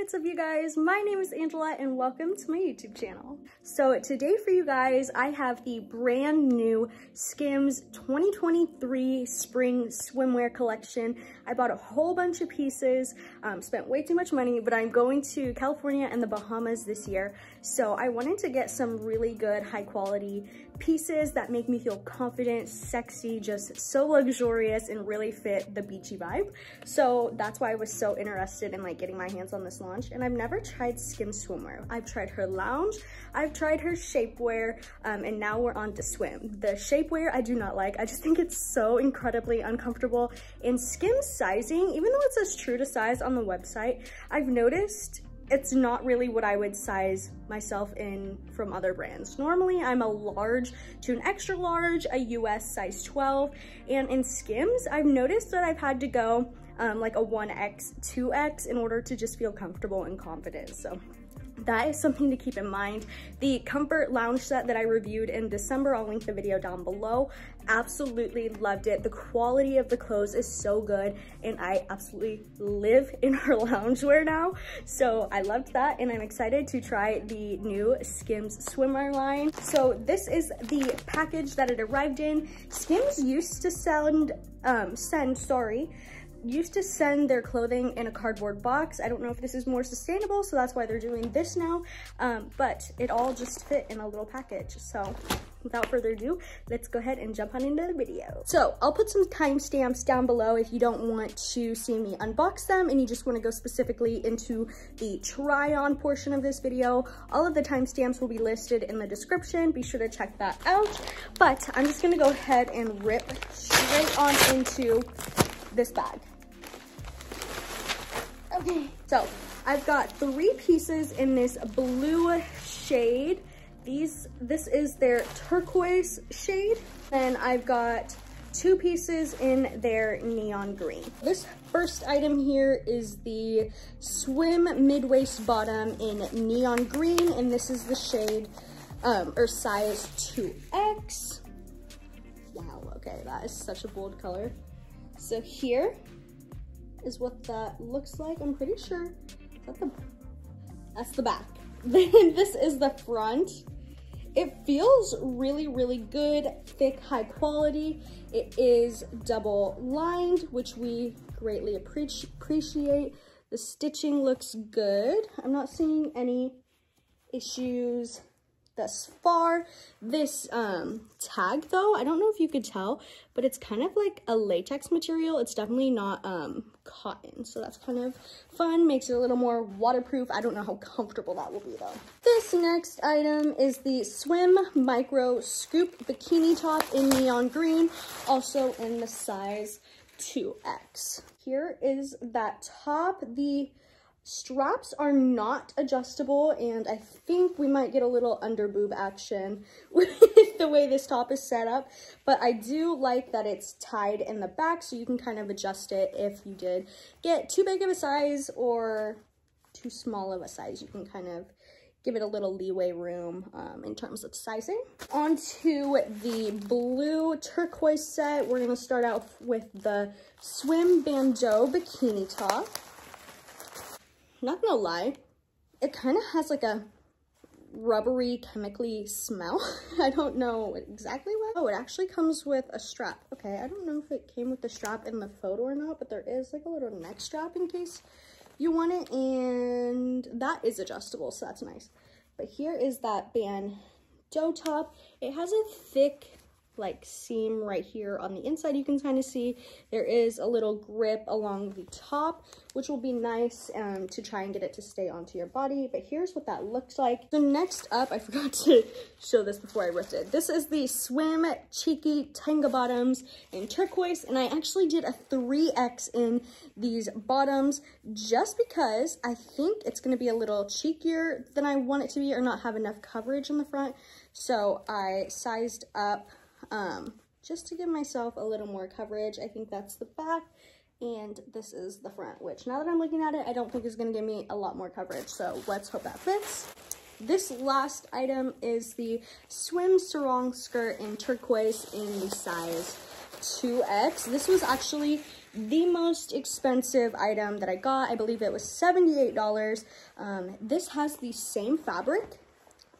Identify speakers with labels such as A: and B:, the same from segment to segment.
A: what's up you guys? My name is Angela and welcome to my YouTube channel. So today for you guys, I have the brand new Skims 2023 spring swimwear collection. I bought a whole bunch of pieces, spent way too much money, but I'm going to California and the Bahamas this year. So I wanted to get some really good high quality pieces that make me feel confident, sexy, just so luxurious and really fit the beachy vibe. So that's why I was so interested in like getting my hands on this launch. And I've never tried Skims swimwear. I've tried her lounge, I've tried her shapewear, and now we're on to swim. The shapewear I do not like. I just think it's so incredibly uncomfortable. And Skims sizing, even though it says true to size on the website, I've noticed it's not really what I would size myself in from other brands. Normally I'm a large to an extra large, a US size 12, and in Skims I've noticed that I've had to go like a 1X, 2X in order to just feel comfortable and confident. So that is something to keep in mind. The comfort lounge set that I reviewed in December, I'll link the video down below. Absolutely loved it. The quality of the clothes is so good and I absolutely live in her loungewear now. So I loved that and I'm excited to try the new Skims swimwear line. So this is the package that it arrived in. Skims used to send their clothing in a cardboard box. I don't know if this is more sustainable, so that's why they're doing this now, but it all just fit in a little package. So without further ado, let's go ahead and jump on into the video. So I'll put some timestamps down below if you don't want to see me unbox them and you just want to go specifically into the try on portion of this video. All of the timestamps will be listed in the description. Be sure to check that out. But I'm just gonna go ahead and rip straight on into this bag. Okay, so I've got 3 pieces in this blue shade. This is their turquoise shade. Then I've got 2 pieces in their neon green. This first item here is the swim mid-waist bottom in neon green, and this is the shade or size 2X. Wow, okay, that is such a bold color. So here is what that looks like. I'm pretty sure that's the back. Then this is the front. It feels really, really good, thick, high quality. It is double lined, which we greatly appreciate. The stitching looks good. I'm not seeing any issues thus far. This tag though, I don't know if you could tell, but it's kind of like a latex material. It's definitely not cotton, so that's kind of fun, makes it a little more waterproof. I don't know how comfortable that will be though. This next item is the Swim Micro Scoop Bikini Top in neon green, also in the size 2X. Here is that top. The straps are not adjustable and I think we might get a little under boob action with the way this top is set up, but I do like that it's tied in the back so you can kind of adjust it if you did get too big of a size or too small of a size. You can kind of give it a little leeway room in terms of sizing. On to the blue turquoise set. We're gonna start out with the Swim Bandeau Bikini Top. Not gonna lie, it kind of has like a rubbery, chemically smell. I don't know exactly what. Oh, it actually comes with a strap. Okay, I don't know if it came with the strap in the photo or not, but there is like a little neck strap in case you want it, and that is adjustable, so that's nice. But here is that bandeau top. It has a thick like seam right here on the inside. You can kind of see there is a little grip along the top, which will be nice to try and get it to stay onto your body. But here's what that looks like. So next up, I forgot to show this before I ripped it. This is the Swim Cheeky Tanga Bottoms in turquoise, and I actually did a 3X in these bottoms just because I think it's going to be a little cheekier than I want it to be or not have enough coverage in the front. So I sized up just to give myself a little more coverage. I think that's the back and this is the front, which now that I'm looking at it, I don't think is going to give me a lot more coverage. So let's hope that fits. This last item is the Swim Sarong Skirt in turquoise in the size 2X. This was actually the most expensive item that I got. I believe it was $78. This has the same fabric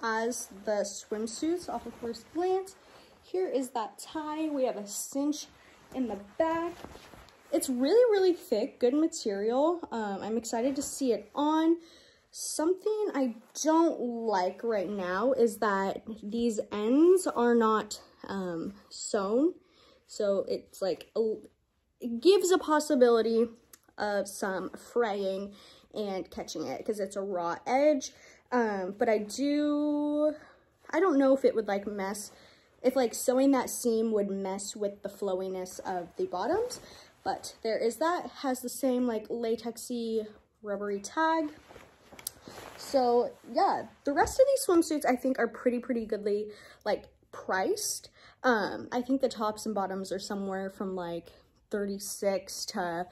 A: as the swimsuits off of first glance. Here is that tie. We have a cinch in the back. It's really, really thick, good material. I'm excited to see it on. Something I don't like right now is that these ends are not sewn. So it's like, it gives a possibility of some fraying and catching it because it's a raw edge. But I don't know if it would like mess, if like sewing that seam would mess with the flowiness of the bottoms. But there is that. It has the same like latexy rubbery tag. So yeah, the rest of these swimsuits I think are pretty goodly like priced. I think the tops and bottoms are somewhere from like $36 to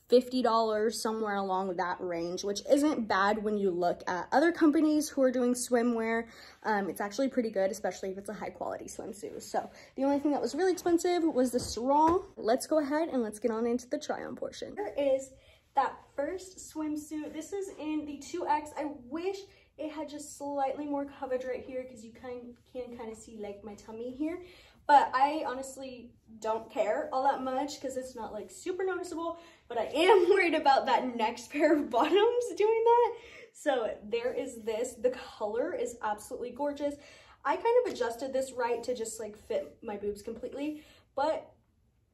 A: $50, somewhere along that range, which isn't bad when you look at other companies who are doing swimwear. It's actually pretty good, especially if it's a high quality swimsuit. So the only thing that was really expensive was the sarong. Let's go ahead and let's get on into the try on portion. Here is that first swimsuit. This is in the 2X. I wish it had just slightly more coverage right here because you can kind of see like my tummy here. But I honestly don't care all that much because it's not like super noticeable, but I am worried about that next pair of bottoms doing that. So there is this. The color is absolutely gorgeous. I kind of adjusted this right to just like fit my boobs completely, but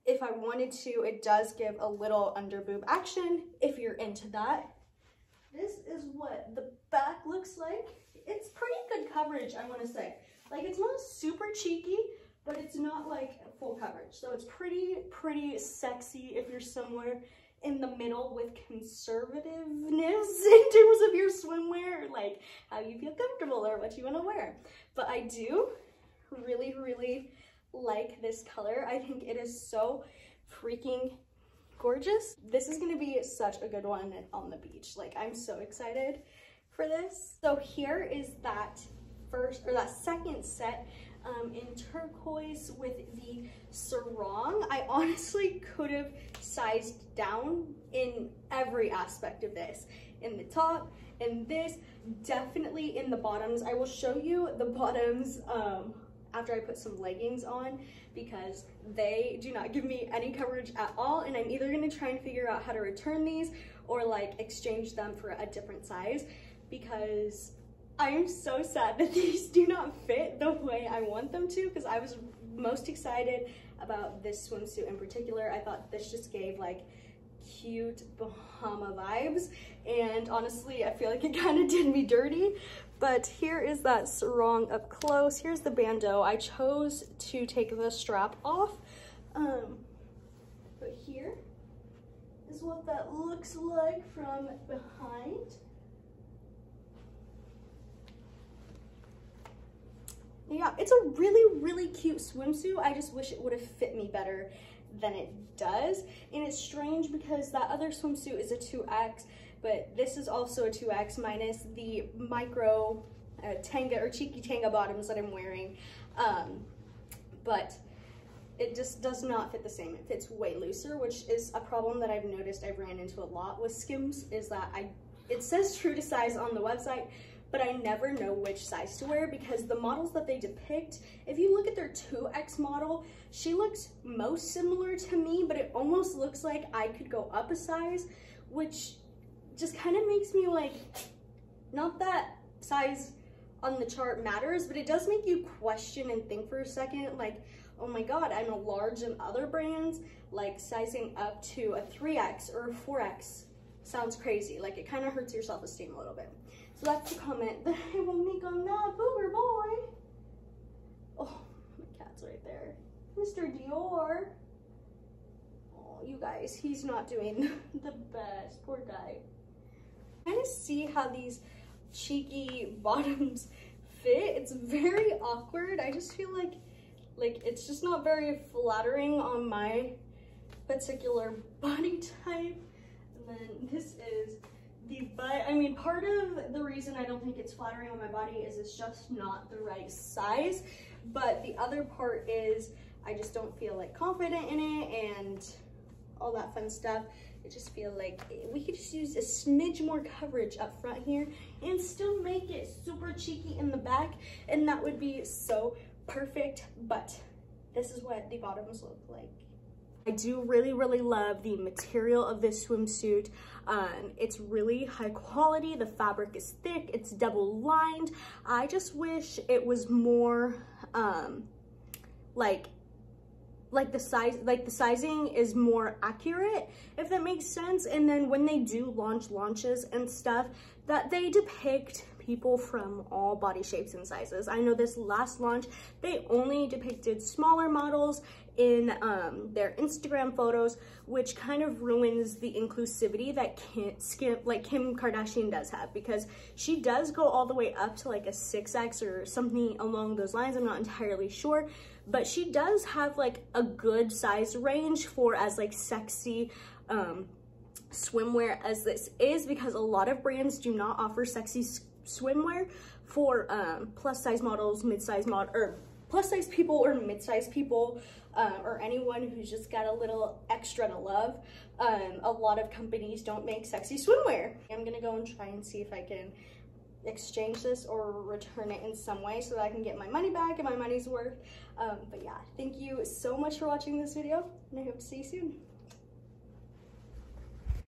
A: if I wanted to, it does give a little under boob action if you're into that. This is what the back looks like. It's pretty good coverage, I want to say. Like, it's not super cheeky, but it's not like full coverage. So it's pretty sexy if you're somewhere in the middle with conservativeness in terms of your swimwear, like how you feel comfortable or what you want to wear. But I do really like this color. I think it is so freaking gorgeous. This is gonna be such a good one on the beach. Like, I'm so excited for this. So here is that second set in turquoise with the sarong. I honestly could have sized down in every aspect of this. In the top, in this, definitely in the bottoms. I will show you the bottoms after I put some leggings on because they do not give me any coverage at all, and I'm either gonna try and figure out how to return these or like exchange them for a different size because I am so sad that these do not fit the way I want them to because I was most excited about this swimsuit in particular. I thought this just gave like cute Bahama vibes, and honestly I feel like it kind of did me dirty. But here is that sarong up close. Here's the bandeau. I chose to take the strap off, but here is what that looks like from behind. Yeah, it's a really cute swimsuit. I just wish it would have fit me better than it does. And it's strange because that other swimsuit is a 2X, but this is also a 2X minus the micro tanga or cheeky tanga bottoms that I'm wearing. But it just does not fit the same. It fits way looser, which is a problem that I've noticed I've ran into a lot with Skims, is that it says true to size on the website, but I never know which size to wear because the models that they depict, if you look at their 2X model, she looks most similar to me, but it almost looks like I could go up a size, which just kind of makes me like, not that size on the chart matters, but it does make you question and think for a second, like, oh my God, I'm a large in other brands, like sizing up to a 3X or a 4X sounds crazy. Like, it kind of hurts your self-esteem a little bit. So that's the comment that I will make on that. Boober boy. Oh, my cat's right there. Mr. Dior. Oh, you guys, he's not doing the best. Poor guy. Kind of see how these cheeky bottoms fit. It's very awkward. I just feel like it's just not very flattering on my particular body type. And then this is the butt. I mean, part of the reason I don't think it's flattering on my body is it's just not the right size, but the other part is I just don't feel like confident in it, and all that fun stuff. I just feel like we could just use a smidge more coverage up front here and still make it super cheeky in the back, and that would be so perfect. But this is what the bottoms look like. I do really love the material of this swimsuit. It's really high quality. The fabric is thick. It's double lined. I just wish it was more like the sizing is more accurate, if that makes sense. And then when they do launches and stuff, that they depict people from all body shapes and sizes. I know this last launch, they only depicted smaller models in their Instagram photos, which kind of ruins the inclusivity that Kim Kardashian does have, because she does go all the way up to like a 6X or something along those lines. I'm not entirely sure, but she does have like a good size range for as like sexy swimwear as this is, because a lot of brands do not offer sexy swimwear for plus size models, mid-size or plus size people or mid-size people, or anyone who's just got a little extra to love. A lot of companies don't make sexy swimwear. I'm gonna go and try and see if I can exchange this or return it in some way so that I can get my money back and my money's worth. But yeah, thank you so much for watching this video, and I hope to see you soon.